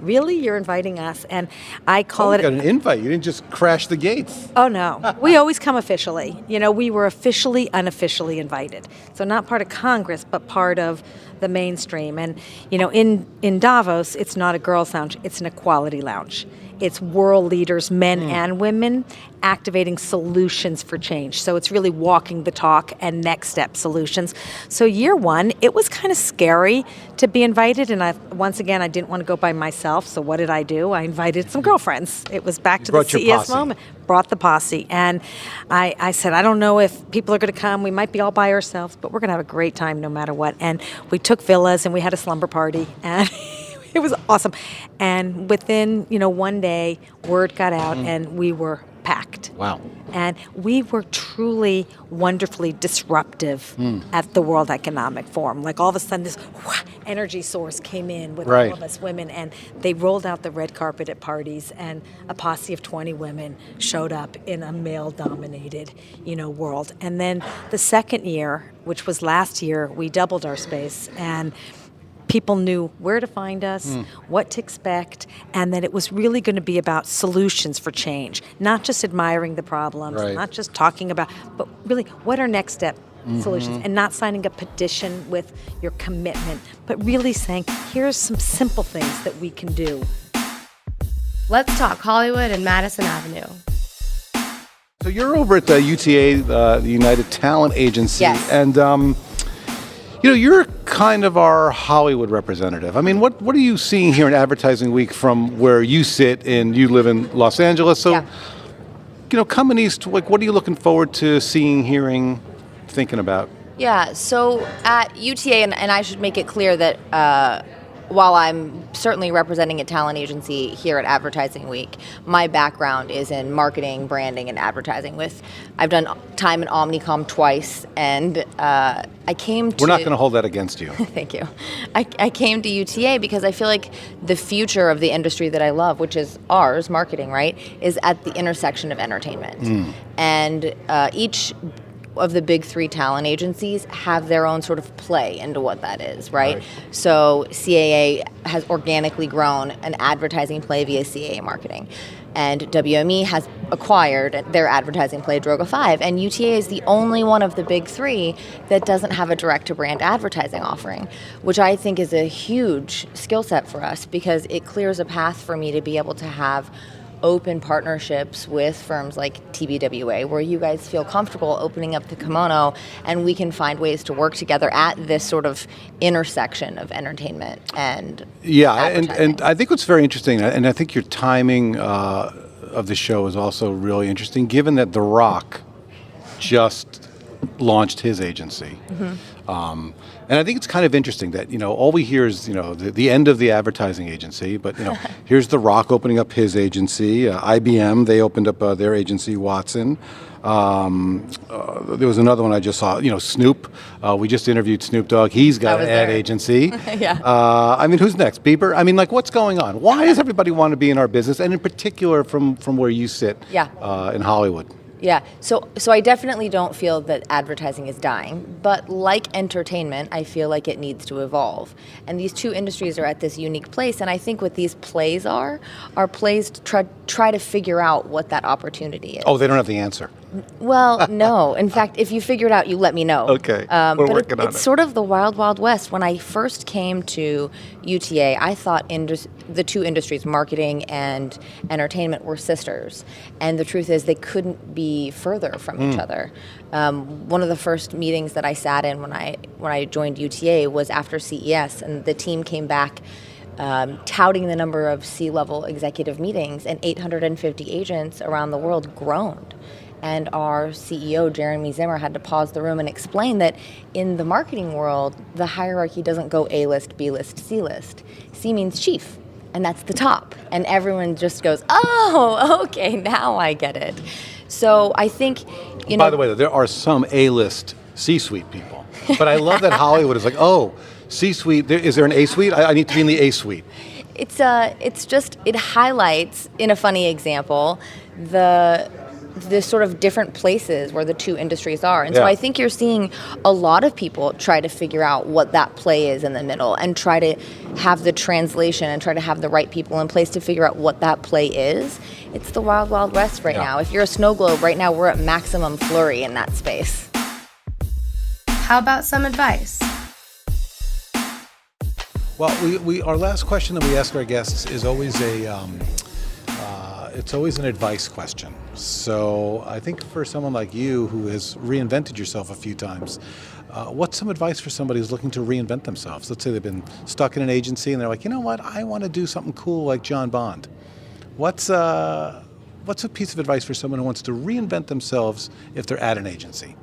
Really? You're inviting us? And I call it... You got an invite. You didn't just crash the gates. Oh, no. We always come officially. We were officially, unofficially invited. So not part of Congress, but part of the mainstream. And, in Davos, it's not a girls' lounge. It's an equality lounge. It's world leaders, men and women, activating solutions for change. So it's really walking the talk and next step solutions. So year one, it was kind of scary to be invited. And once again, I didn't want to go by myself. So what did I do? I invited some girlfriends. It was back to the CES moment. Brought the posse. And I said, I don't know if people are going to come. We might be all by ourselves, but we're going to have a great time no matter what. And we took villas and we had a slumber party. And it was awesome. And within, one day, word got out and we were packed. Wow. And we were truly wonderfully disruptive at the World Economic Forum. Like all of a sudden this energy source came in with all of us women, and they rolled out the red carpet at parties, and a posse of 20 women showed up in a male-dominated, world. And then the second year, which was last year, we doubled our space, and people knew where to find us, what to expect, and that it was really going to be about solutions for change, not just admiring the problems, not just talking about, but really what are next step solutions, and not signing a petition with your commitment, but really saying, here's some simple things that we can do. Let's talk Hollywood and Madison Avenue. So you're over at the UTA, the United Talent Agency, and you're kind of our Hollywood representative. I mean, what are you seeing here in Advertising Week from where you sit and you live in Los Angeles? So, coming east, what are you looking forward to seeing, hearing, thinking about? Yeah, so at UTA, and I should make it clear that while I'm certainly representing a talent agency here at Advertising Week, my background is in marketing, branding, and advertising. I've done time in Omnicom twice, and I came to... We're not going to hold that against you. Thank you. I came to UTA because I feel like the future of the industry that I love, which is ours, marketing, right, is at the intersection of entertainment. And each of the big three talent agencies have their own sort of play into what that is, right? So CAA has organically grown an advertising play via CAA marketing. And WME has acquired their advertising play, Droga 5. And UTA is the only one of the big three that doesn't have a direct-to-brand advertising offering, which I think is a huge skill set for us because it clears a path for me to be able to have open partnerships with firms like TBWA, where you guys feel comfortable opening up the kimono and we can find ways to work together at this sort of intersection of entertainment and and I think what's very interesting, and I think your timing of the show is also really interesting, given that The Rock just launched his agency. And I think it's kind of interesting that, all we hear is, the end of the advertising agency, but, here's The Rock opening up his agency. IBM, they opened up their agency, Watson. There was another one I just saw, Snoop. We just interviewed Snoop Dogg. He's got an ad agency. Who's next? Bieber? What's going on? Why does everybody want to be in our business? And in particular, from where you sit in Hollywood. Yeah, so I definitely don't feel that advertising is dying, but like entertainment, I feel like it needs to evolve. And these two industries are at this unique place, and I think what these plays are plays to try to figure out what that opportunity is. Oh, they don't have the answer. Well, no. In fact, if you figure it out, you let me know. Okay, we're working on it. It's sort of the wild, wild west. When I first came to UTA, I thought the two industries, marketing and entertainment, were sisters. And the truth is they couldn't be further from each other. One of the first meetings that I sat in when I joined UTA was after CES, and the team came back touting the number of C-level executive meetings, and 850 agents around the world groaned. And our CEO, Jeremy Zimmer, had to pause the room and explain that in the marketing world, the hierarchy doesn't go A-list, B-list, C-list. C means chief, and that's the top. And everyone just goes, oh, okay, now I get it. So I think, By the way, there are some A-list C-suite people. But I love that Hollywood is like, oh, C-suite, is there an A-suite? I need to be in the A-suite. It's just, it highlights, in a funny example, the sort of different places where the two industries are. And so I think you're seeing a lot of people try to figure out what that play is in the middle and try to have the translation and try to have the right people in place to figure out what that play is. It's the wild, wild west right now. If you're a snow globe, right now we're at maximum flurry in that space. How about some advice? Well, we our last question that we ask our guests is always it's always an advice question. So I think for someone like you who has reinvented yourself a few times, what's some advice for somebody who's looking to reinvent themselves? Let's say they've been stuck in an agency and they're like, you know what, I want to do something cool like Jon Bond. What's a piece of advice for someone who wants to reinvent themselves if they're at an agency?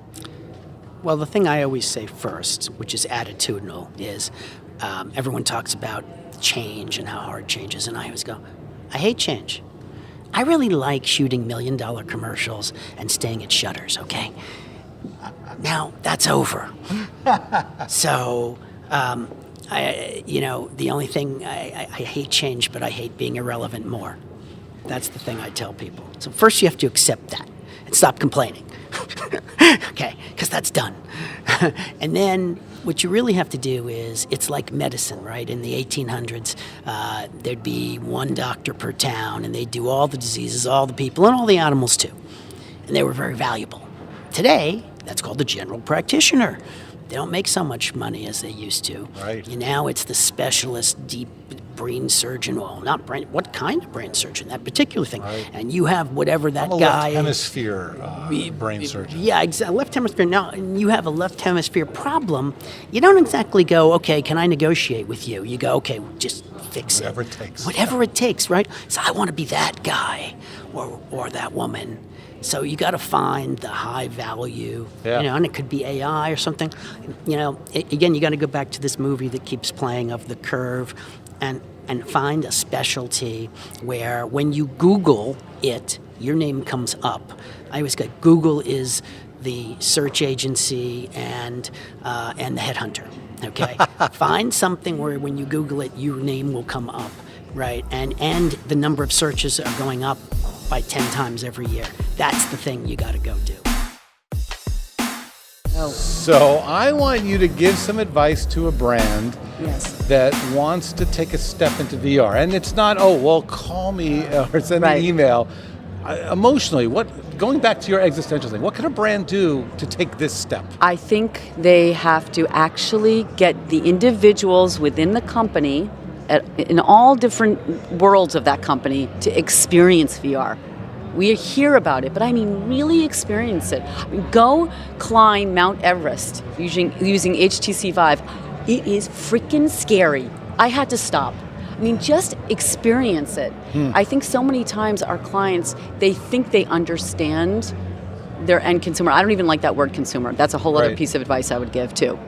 Well, the thing I always say first, which is attitudinal, is everyone talks about change and how hard change is, and I always go, I hate change. I really like shooting $1 million commercials and staying at Shutters, okay? Now, that's over. So, the only thing, I hate change, but I hate being irrelevant more. That's the thing I tell people. So first you have to accept that and stop complaining. Okay, because that's done. And then what you really have to do is, it's like medicine, right? In the 1800s, there'd be one doctor per town, and they'd do all the diseases, all the people, and all the animals too. And they were very valuable. Today, that's called the general practitioner. They don't make so much money as they used to. Right. Now it's the specialist, deep brain surgeon. Well, not brain. What kind of brain surgeon? That particular thing. And you have whatever that I'm a guy. left hemisphere brain surgeon. Yeah, exactly. Left hemisphere. Now, you have a left hemisphere problem. You don't exactly go, okay, can I negotiate with you? You go, okay, just fix Whatever it. it takes. Whatever it takes, right? So I want to be that guy or that woman. So you got to find the high value, and it could be AI or something. Again, you got to go back to this movie that keeps playing of The Curve, and find a specialty where when you Google it, your name comes up. I always go, Google is the search agency and the headhunter. Okay, find something where when you Google it, your name will come up, right? And the number of searches are going up by 10 times every year. That's the thing you got to go do. So I want you to give some advice to a brand that wants to take a step into VR. And it's not, call me or send me an email. Emotionally, going back to your existential thing, what can a brand do to take this step? I think they have to actually get the individuals within the company in all different worlds of that company to experience VR. We hear about it, but I mean really experience it. I mean, go climb Mount Everest using HTC Vive. It is freaking scary. I had to stop. I mean, just experience it. I think so many times our clients, they think they understand their end consumer. I don't even like that word consumer. That's a whole other piece of advice I would give too.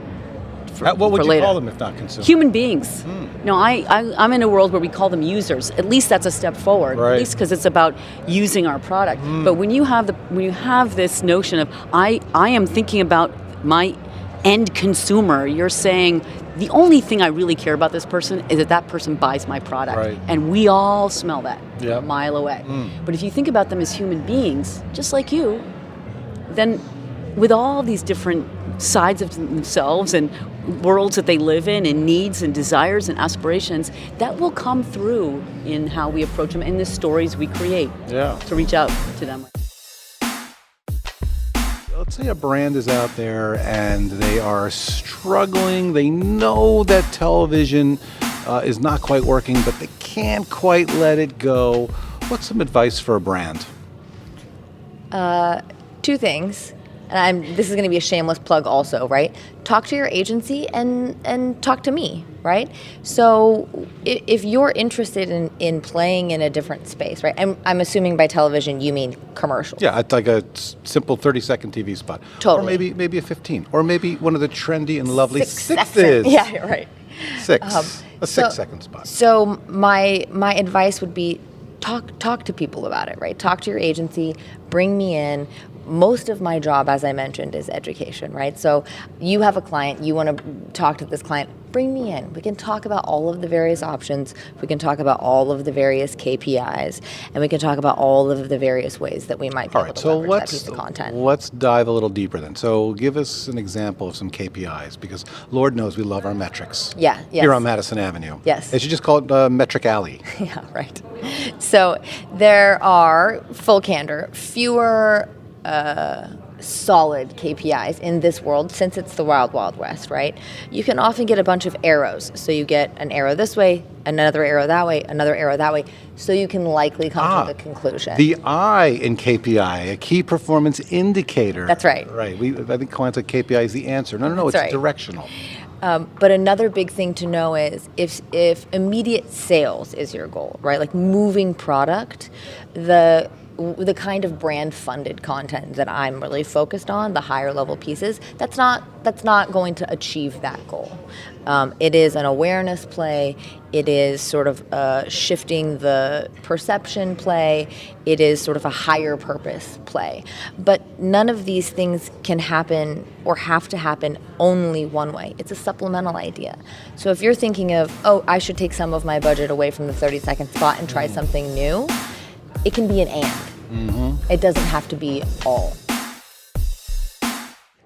What would you call them if not consumers? Human beings. No, I'm in a world where we call them users. At least that's a step forward. At least because it's about using our product. But when you have this notion of I am thinking about my end consumer, you're saying the only thing I really care about this person is that person buys my product. And we all smell that a mile away. But if you think about them as human beings, just like you, then with all these different sides of themselves and worlds that they live in and needs and desires and aspirations, that will come through in how we approach them and the stories we create to reach out to them. Let's say a brand is out there and they are struggling. They know that television is not quite working, but they can't quite let it go. What's some advice for a brand? Two things. And this is going to be a shameless plug also, right? Talk to your agency and talk to me, right? So if you're interested in playing in a different space, right? I'm assuming by television you mean commercials. Yeah, it's like a simple 30-second TV spot. Totally. Or maybe a 15. Or maybe one of the trendy and lovely 6 sixes. Yeah, you're right. 6. A 6-second spot. So my advice would be talk to people about it, right? Talk to your agency, bring me in. Most of my job, as I mentioned, is education, right? So you have a client, you want to talk to this client, bring me in. We can talk about all of the various options. We can talk about all of the various KPIs, and we can talk about all of the various ways that we might be able to leverage that piece of content. Let's dive a little deeper then. So give us an example of some KPIs, because Lord knows we love our metrics. Yeah, yes. Here on Madison Avenue. Yes. They should just call it Metric Alley. Yeah, right. So there are, full candor, fewer solid KPIs in this world since it's the wild, wild west, right? You can often get a bunch of arrows. So you get an arrow this way, another arrow that way, another arrow that way. So you can likely come to the conclusion. The I in KPI, a key performance indicator. That's right. Right. I think clients like KPI is the answer. No, it's right. directional. But another big thing to know is if immediate sales is your goal, right? Like moving product, the kind of brand funded content that I'm really focused on, the higher level pieces, that's not going to achieve that goal. It is an awareness play. It is sort of shifting the perception play. It is sort of a higher purpose play. But none of these things can happen or have to happen only one way. It's a supplemental idea. So if you're thinking of, I should take some of my budget away from the 30-second spot and try something new, it can be an and. Mm-hmm. It doesn't have to be all.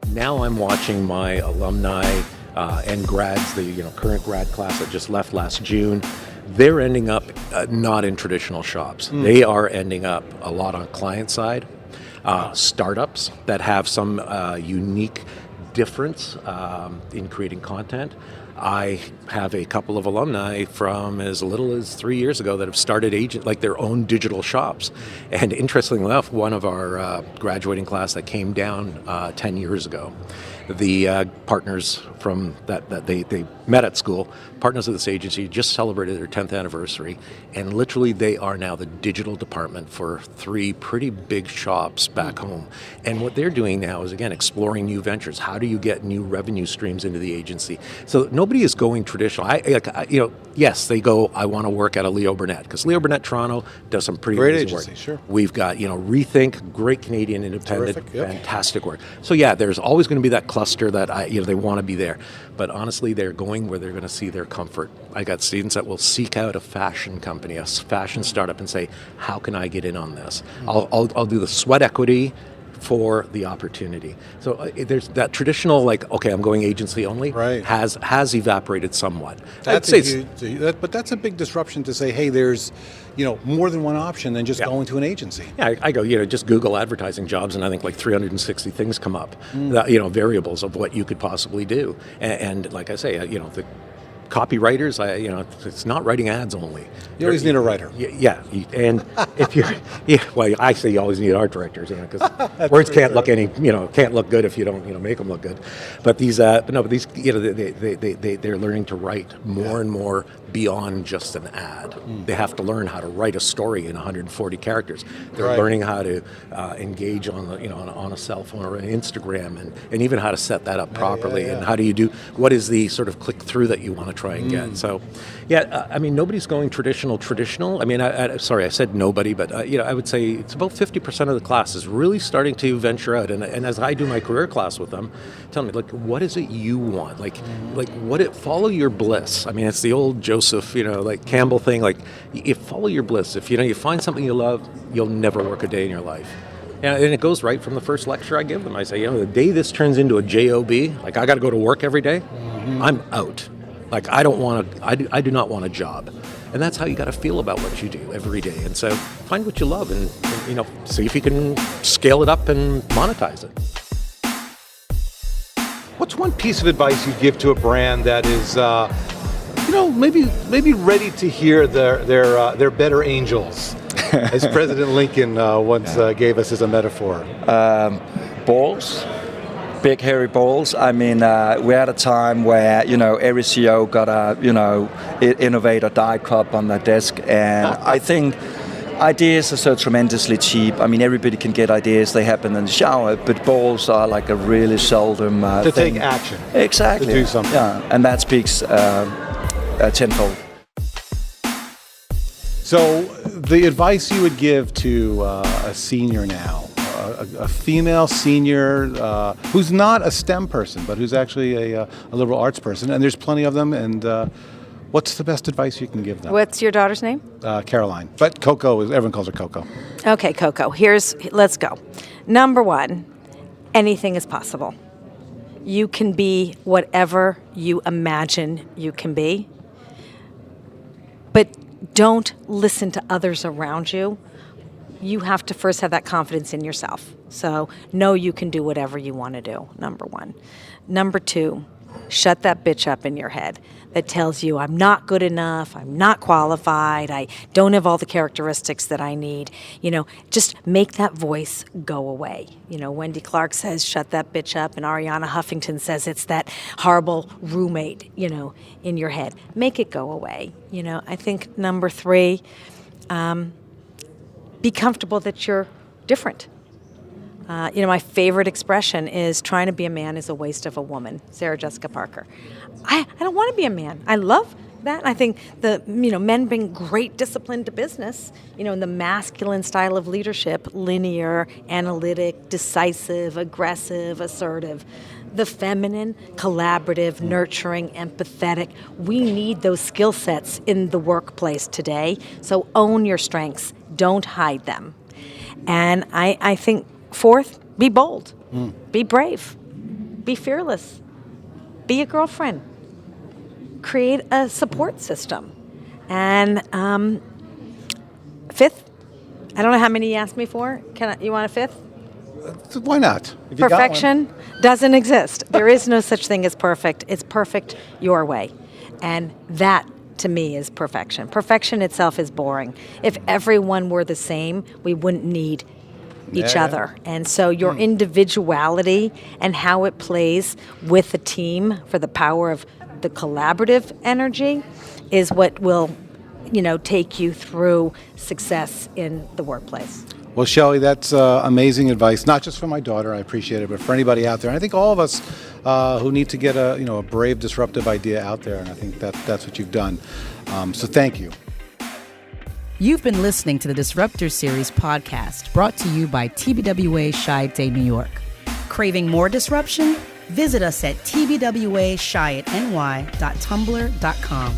Now I'm watching my alumni and grads, the current grad class that just left last June. They're ending up not in traditional shops. They are ending up a lot on client side, startups that have some unique difference in creating content. I have a couple of alumni from as little as 3 years ago that have started their own digital shops. And interestingly enough, one of our graduating class that came down 10 years ago, the partners from that they met at school, partners of this agency, just celebrated their 10th anniversary, and literally they are now the digital department for 3 pretty big shops back home. And what they're doing now is, again, exploring new ventures. How do you get new revenue streams into the agency? So nobody is going traditional. Yes, they go, I want to work at a Leo Burnett, because Leo Burnett Toronto does some pretty Great amazing agency, work. sure. We've got, Rethink, great Canadian independent, Terrific, yep. fantastic work. So yeah, there's always going to be that cluster that they want to be there. But honestly, they're going where they're going to see their comfort. I got students that will seek out a fashion company, a fashion startup, and say, how can I get in on this? I'll do the sweat equity for the opportunity. So there's that traditional, I'm going agency only, right, has evaporated somewhat. But that's a big disruption to say, hey, there's more than one option than just going to an agency. Yeah, I go, just Google advertising jobs, and I think 360 things come up, variables of what you could possibly do. And like I say, the copywriters, it's not writing ads only. You always need a writer. Yeah, and if you're, I say you always need art directors, because words can't look can't look good if you don't, make them look good. But these, they're learning to write more and more beyond just an ad. They have to learn how to write a story in 140 characters. They're learning how to engage on on a cell phone or an Instagram, and even how to set that up properly. And how do you do? What is the sort of click through that you want to try and get? So, nobody's going traditional. I mean, sorry, I said nobody, but I would say it's about 50% of the class is really starting to venture out. And as I do my career class with them, tell me, what is it you want? Follow your bliss. I mean, it's the old Joseph, Campbell thing. You follow your bliss. If you find something you love, you'll never work a day in your life. And it goes right from the first lecture I give them. I say, the day this turns into a job, I got to go to work every day, I'm out. I do not want a job. And that's how you got to feel about what you do every day. And so find what you love and see if you can scale it up and monetize it. What's one piece of advice you'd give to a brand that is, maybe ready to hear their better angels, as President Lincoln once gave us as a metaphor? Balls. Big hairy balls. I mean, we're at a time where every CEO got a innovator die cup on their desk, and I think ideas are so tremendously cheap. I mean, everybody can get ideas; they happen in the shower. But balls are a really seldom to thing. take action. Exactly. To do something. Yeah, and that speaks tenfold. So, the advice you would give to a senior now. A female senior who's not a STEM person, but who's actually a liberal arts person, and there's plenty of them. And what's the best advice you can give them? What's your daughter's name? Caroline, but Coco, everyone calls her Coco. Okay, Coco. Let's go. Number one, anything is possible. You can be whatever you imagine you can be, but don't listen to others around you. You have to first have that confidence in yourself. So know you can do whatever you want to do, number one. Number two, shut that bitch up in your head that tells you I'm not good enough, I'm not qualified, I don't have all the characteristics that I need. Just make that voice go away. Wendy Clark says, shut that bitch up, and Ariana Huffington says it's that horrible roommate, in your head. Make it go away. I think number three, be comfortable that you're different. My favorite expression is trying to be a man is a waste of a woman. Sarah Jessica Parker. I don't want to be a man. I love that. I think men bring great discipline to business. In the masculine style of leadership, linear, analytic, decisive, aggressive, assertive. The feminine, collaborative, nurturing, empathetic. We need those skill sets in the workplace today. So own your strengths. Don't hide them. And I think, fourth, be bold. Be brave. Be fearless. Be a girlfriend. Create a support system. And fifth, I don't know how many you asked me for. You want a fifth? Why not? If you got one. Perfection doesn't exist. There is no such thing as perfect. It's perfect your way. And that, to me, is perfection. Perfection itself is boring. If everyone were the same, we wouldn't need each other. And so your individuality and how it plays with the team for the power of the collaborative energy is what will, take you through success in the workplace. Well, Shelly, that's amazing advice, not just for my daughter, I appreciate it, but for anybody out there. And I think all of us who need to get a brave, disruptive idea out there, and I think that's what you've done. So thank you. You've been listening to the Disruptor Series podcast, brought to you by TBWA Chiat New York. Craving more disruption? Visit us at tbwaschiatny.tumblr.com.